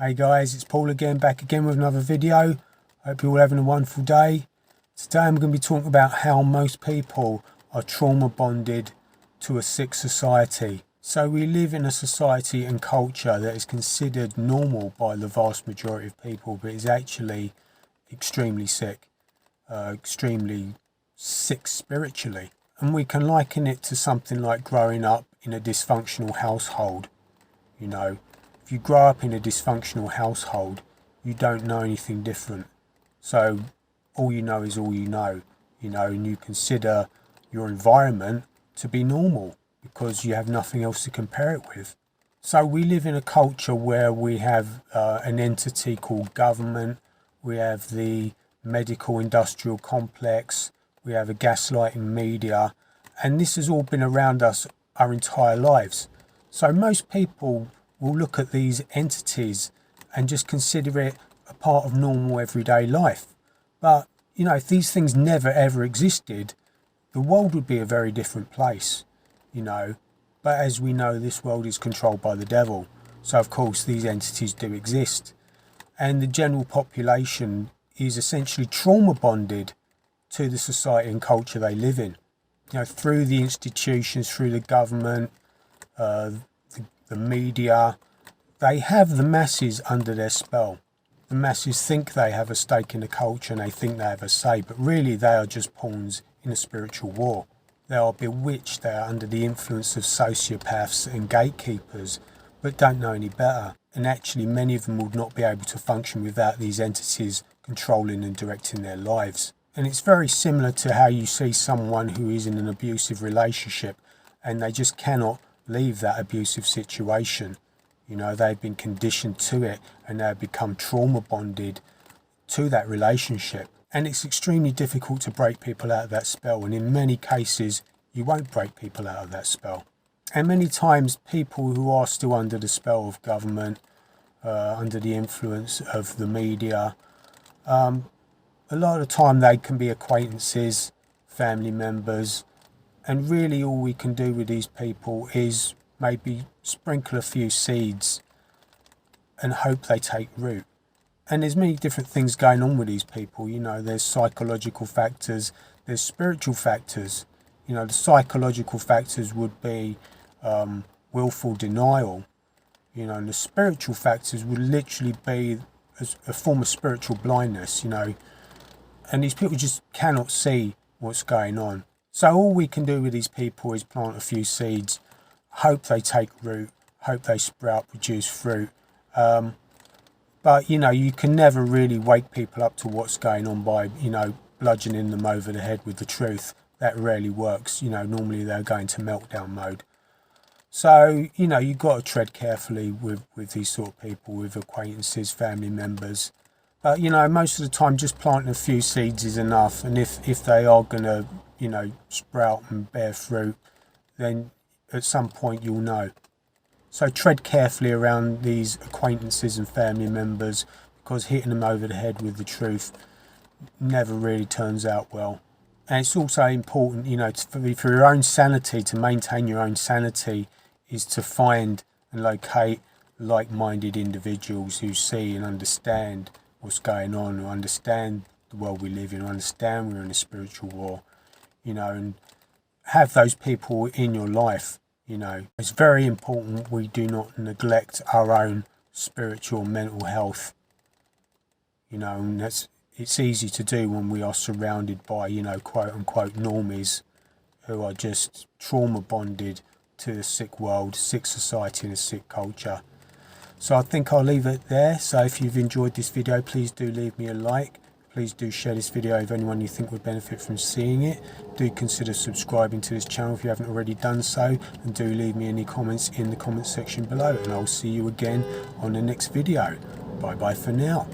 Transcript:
Hey guys, it's Paul again, back again with another video. Hope you're all having a wonderful day. Today I'm going to be talking about how most people are trauma bonded to a sick society. So we live in a society and culture that is considered normal by the vast majority of people, but is actually extremely sick spiritually. And we can liken it to something like growing up in a dysfunctional household. You know, if you grow up in a dysfunctional household, you don't know anything different. So all you know is all you know, and you consider your environment to be normal because you have nothing else to compare it with. So we live in a culture where we have an entity called government, we have the medical industrial complex, we have a gaslighting media, and this has all been around us our entire lives. So most people will look at these entities and just consider it a part of normal everyday life. But, if these things never ever existed, the world would be a very different place, But as we know, this world is controlled by the devil. So of course these entities do exist. And the general population is essentially trauma bonded to the society and culture they live in. Through the institutions, through the government, the media, they have the masses under their spell. The masses think they have a stake in the culture and they think they have a say, but really they are just pawns in a spiritual war. They are bewitched, they are under the influence of sociopaths and gatekeepers, but don't know any better. And actually many of them would not be able to function without these entities controlling and directing their lives. And it's very similar to how you see someone who is in an abusive relationship and they just cannot leave that abusive situation. They've been conditioned to it and they've become trauma bonded to that relationship. And it's extremely difficult to break people out of that spell. And in many cases, you won't break people out of that spell. And many times people who are still under the spell of government, under the influence of the media, a lot of the time they can be acquaintances, family members, and really all we can do with these people is maybe sprinkle a few seeds and hope they take root. And there's many different things going on with these people. There's psychological factors, there's spiritual factors. The psychological factors would be willful denial, and the spiritual factors would literally be a form of spiritual blindness, and these people just cannot see what's going on. So all we can do with these people is plant a few seeds, hope they take root, hope they sprout, produce fruit. But, you can never really wake people up to what's going on by, bludgeoning them over the head with the truth. That rarely works. Normally they're going to meltdown mode. So, you've got to tread carefully with these sort of people, with acquaintances, family members. But, most of the time just planting a few seeds is enough. And if they are going to, sprout and bear fruit, then at some point you'll know. So tread carefully around these acquaintances and family members, because hitting them over the head with the truth never really turns out well. And it's also important, for your own sanity, to maintain your own sanity, is to find and locate like-minded individuals who see and understand what's going on, who understand the world we live in, who understand we're in a spiritual war, and have those people in your life. It's very important we do not neglect our own spiritual and mental health. And it's easy to do when we are surrounded by, quote unquote normies who are just trauma bonded to the sick world, sick society and a sick culture. So I think I'll leave it there. So if you've enjoyed this video, please do leave me a like. Please do share this video with anyone you think would benefit from seeing it. Do consider subscribing to this channel if you haven't already done so. And do leave me any comments in the comment section below. And I'll see you again on the next video. Bye bye for now.